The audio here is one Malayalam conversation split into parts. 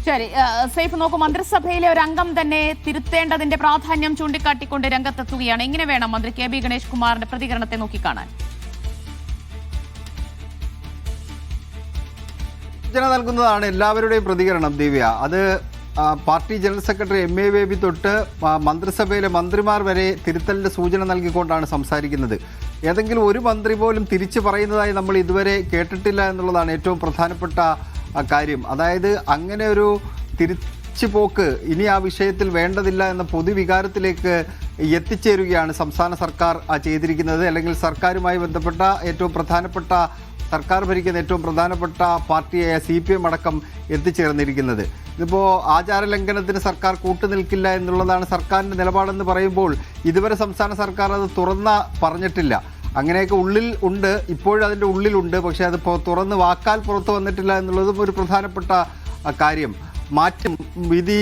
ശരി, സൈഫ് നോക്കൂ, മന്ത്രിസഭയിലെ ഒരു അംഗം തന്നെ തിരുത്തേണ്ടതിന്റെ പ്രാധാന്യം ചൂണ്ടിക്കാട്ടിക്കൊണ്ട് രംഗത്തെത്തുകയാണ്. എങ്ങനെ വേണം മന്ത്രി കെ ബി ഗണേഷ് കുമാറിന്റെ പ്രതികരണത്തെ നോക്കിക്കാണാൻ? സൂചന നൽകുന്നതാണ് എല്ലാവരുടെയും പ്രതികരണം ദിവ്യ. അത് party general secretary M A baby തൊട്ട് മന്ത്രിസഭയിലെ മന്ത്രിമാർ വരെ തിരുത്തലിന്റെ സൂചന നൽകിക്കൊണ്ടാണ് സംസാരിക്കുന്നത്. ഏതെങ്കിലും ഒരു മന്ത്രി പോലും തിരിച്ചു പറയുന്നതായി നമ്മൾ ഇതുവരെ കേട്ടിട്ടില്ല എന്നുള്ളതാണ് ഏറ്റവും പ്രധാനപ്പെട്ട കാര്യം. അതായത് അങ്ങനെ ഒരു തിരിച്ചുപോക്ക് ഇനി ആ വിഷയത്തിൽ വേണ്ടതില്ല എന്ന പൊതുവികാരത്തിലേക്ക് എത്തിച്ചേരുകയാണ് സംസ്ഥാന സർക്കാർ ചെയ്തിരിക്കുന്നത്. അല്ലെങ്കിൽ സർക്കാരുമായി ബന്ധപ്പെട്ട ഏറ്റവും പ്രധാനപ്പെട്ട, സർക്കാർ ഭരിക്കുന്ന ഏറ്റവും പ്രധാനപ്പെട്ട പാർട്ടിയായ CPM അടക്കം എത്തിച്ചേർന്നിരിക്കുന്നത്. ഇതിപ്പോൾ ആചാരലംഘനത്തിന് സർക്കാർ കൂട്ടുനിൽക്കില്ല എന്നുള്ളതാണ് സർക്കാരിൻ്റെ നിലപാടെന്ന് പറയുമ്പോൾ ഇതുവരെ സംസ്ഥാന സർക്കാർ അത് പറഞ്ഞിട്ടില്ല. അങ്ങനെയൊക്കെ ഉള്ളിൽ ഉണ്ട്, ഇപ്പോഴും അതിൻ്റെ ഉള്ളിലുണ്ട്. പക്ഷേ അത് തുറന്ന് വാക്കാൽ പുറത്തു വന്നിട്ടില്ല എന്നുള്ളതും ഒരു പ്രധാനപ്പെട്ട കാര്യം. മാറ്റും, വിധി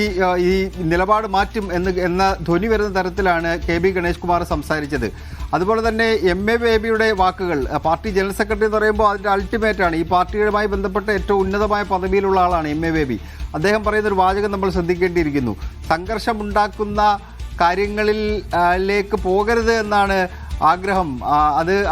ഈ നിലപാട് മാറ്റും എന്ന ധ്വനി വരുന്ന തരത്തിലാണ് കെ ബി ഗണേഷ് കുമാർ സംസാരിച്ചത്. അതുപോലെ തന്നെ എം എ ബേബിയുടെ വാക്കുകൾ, പാർട്ടി ജനറൽ സെക്രട്ടറി എന്ന് പറയുമ്പോൾ അതിൻ്റെ അൾട്ടിമേറ്റാണ്. ഈ പാർട്ടിയുമായി ബന്ധപ്പെട്ട ഏറ്റവും ഉന്നതമായ പദവിയിലുള്ള ആളാണ് എം എ ബേബി. അദ്ദേഹം പറയുന്നൊരു വാചകം നമ്മൾ ശ്രദ്ധിക്കേണ്ടിയിരിക്കുന്നു. സംഘർഷമുണ്ടാക്കുന്ന കാര്യങ്ങളിലേക്ക് പോകരുത് എന്നാണ് ആഗ്രഹം.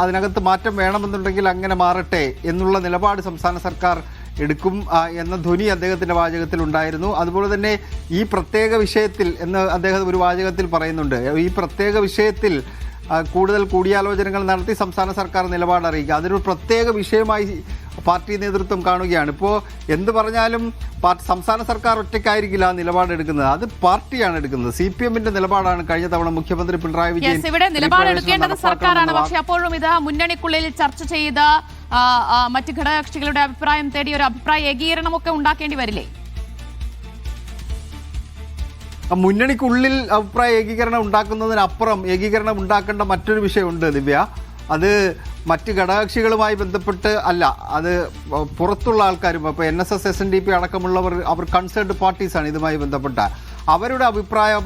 അതിനകത്ത് മാറ്റം വേണമെന്നുണ്ടെങ്കിൽ അങ്ങനെ മാറട്ടെ എന്നുള്ള നിലപാട് സംസ്ഥാന സർക്കാർ എടുക്കും എന്ന ധ്വനി അദ്ദേഹത്തിൻ്റെ വാചകത്തിൽ ഉണ്ടായിരുന്നു. അതുപോലെ തന്നെ ഈ പ്രത്യേക വിഷയത്തിൽ എന്ന് അദ്ദേഹം ഒരു വാചകത്തിൽ പറയുന്നുണ്ട്. ഈ പ്രത്യേക വിഷയത്തിൽ കൂടുതൽ കൂടിയാലോചനകൾ നടത്തി സംസ്ഥാന സർക്കാർ നിലപാട് അറിയിക്കുക, അതൊരു പ്രത്യേക വിഷയമായി പാർട്ടി നേതൃത്വം കാണുകയാണ്. ഇപ്പോൾ എന്ത് പറഞ്ഞാലും സംസ്ഥാന സർക്കാർ ഒറ്റയ്ക്കായിരിക്കില്ല ആ നിലപാടെടുക്കുന്നത്, അത് പാർട്ടിയാണ് എടുക്കുന്നത്. CPMന്റെ നിലപാടാണ് കഴിഞ്ഞ തവണ മുഖ്യമന്ത്രി പിണറായി വിജയൻ ഇവിടെ നിലപാടെടുക്കേണ്ടത് സർക്കാരാണ്. പക്ഷേ അപ്പോഴും ഇത് മുന്നണിക്കുള്ളിൽ ചർച്ച ചെയ്ത് മറ്റ് ഘടകകക്ഷികളുടെ അഭിപ്രായം തേടി ഒരു അഭിപ്രായ ഏകീകരണമൊക്കെ ഉണ്ടാക്കേണ്ടി വരില്ലേ? മുന്നണിക്കുള്ളിൽ അഭിപ്രായ ഏകീകരണം ഉണ്ടാക്കുന്നതിനപ്പുറം ഏകീകരണം ഉണ്ടാക്കേണ്ട മറ്റൊരു വിഷയമുണ്ട് ദിവ്യ. അത് മറ്റ് ഘടകകക്ഷികളുമായി ബന്ധപ്പെട്ട് അല്ല, അത് പുറത്തുള്ള ആൾക്കാരും, ഇപ്പോൾ NSS SNDP അടക്കമുള്ളവർ, അവർ കൺസേൺഡ് പാർട്ടീസാണ് ഇതുമായി ബന്ധപ്പെട്ട. അവരുടെ അഭിപ്രായം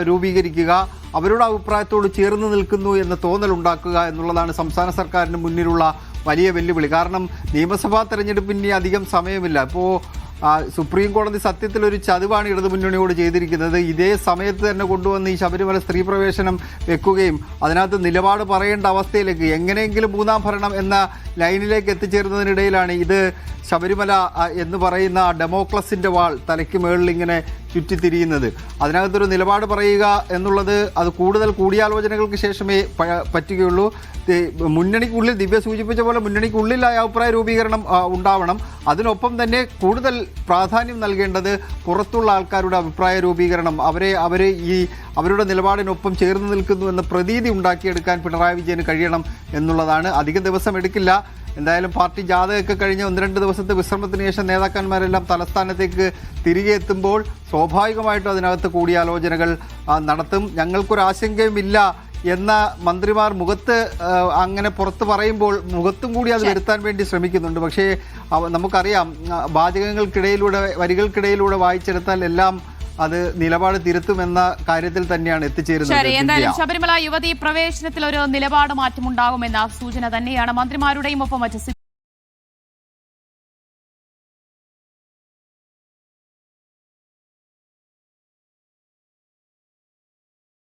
രൂപീകരിക്കുക, അവരുടെ അഭിപ്രായത്തോട് ചേർന്ന് നിൽക്കുന്നു എന്ന തോന്നലുണ്ടാക്കുക എന്നുള്ളതാണ് സംസ്ഥാന സർക്കാരിന് മുന്നിലുള്ള വലിയ വെല്ലുവിളി. കാരണം നിയമസഭാ തെരഞ്ഞെടുപ്പിന് അധികം സമയമില്ല. ഇപ്പോൾ സുപ്രീം കോടതി സത്യത്തിൽ ഒരു ചതിവാണ് ഇടതുമുന്നണിയോട് ചെയ്തിരിക്കുന്നത്. ഇതേ സമയത്ത് തന്നെ കൊണ്ടുവന്ന് ഈ ശബരിമല സ്ത്രീ പ്രവേശനം വെക്കുകയും അതിനകത്ത് നിലപാട് പറയേണ്ട അവസ്ഥയിലേക്ക്, എങ്ങനെയെങ്കിലും മൂന്നാം ഭരണം എന്ന ലൈനിലേക്ക് എത്തിച്ചേരുന്നതിനിടയിലാണ് ഇത് ശബരിമല എന്ന് പറയുന്ന ഡെമോക്രസിൻ്റെ വാൾ തലയ്ക്ക് മുകളിൽ ഇങ്ങനെ ചുറ്റിത്തിരിയുന്നത്. അതിനകത്തൊരു നിലപാട് പറയുക എന്നുള്ളത് അത് കൂടുതൽ കൂടിയാലോചനകൾക്ക് ശേഷമേ പറ്റുകയുള്ളൂ. മുന്നണിക്കുള്ളിൽ ദിവ്യ സൂചിപ്പിച്ച പോലെ മുന്നണിക്കുള്ളിൽ അഭിപ്രായ രൂപീകരണം ഉണ്ടാവണം. അതിനൊപ്പം തന്നെ കൂടുതൽ പ്രാധാന്യം നൽകേണ്ടത് പുറത്തുള്ള ആൾക്കാരുടെ അഭിപ്രായ രൂപീകരണം, അവരുടെ നിലപാടിനൊപ്പം ചേർന്ന് നിൽക്കുന്നു എന്ന പ്രതീതി ഉണ്ടാക്കിയെടുക്കാൻ പിണറായി വിജയന് കഴിയണം എന്നുള്ളതാണ്. അധികം ദിവസം എടുക്കില്ല. എന്തായാലും പാർട്ടി ജാഥയൊക്കെ കഴിഞ്ഞ് 1-2 ദിവസത്തെ വിശ്രമത്തിന് ശേഷം നേതാക്കന്മാരെല്ലാം തലസ്ഥാനത്തേക്ക് തിരികെ എത്തുമ്പോൾ സ്വാഭാവികമായിട്ടും അതിനകത്ത് കൂടിയാലോചനകൾ നടത്തും. ഞങ്ങൾക്കൊരാശങ്കയുമില്ല എന്ന മന്ത്രിമാർ മുഖത്ത് അങ്ങനെ പുറത്ത് പറയുമ്പോൾ മുഖത്തും കൂടി അത് വരുത്താൻ വേണ്ടി ശ്രമിക്കുന്നുണ്ട്. പക്ഷേ നമുക്കറിയാം, വരികൾക്കിടയിലൂടെ വായിച്ചെടുത്താൽ എല്ലാം അത് നിലപാട് തിരുത്തുമെന്ന കാര്യത്തിൽ തന്നെയാണ് എത്തിച്ചേരുന്നത്. എന്തായാലും ശബരിമല യുവതീ പ്രവേശനത്തിൽ ഒരു നിലപാട് മാറ്റമുണ്ടാകുമെന്ന സൂചന തന്നെയാണ് മന്ത്രിമാരുടെയും ഒപ്പം മറ്റ്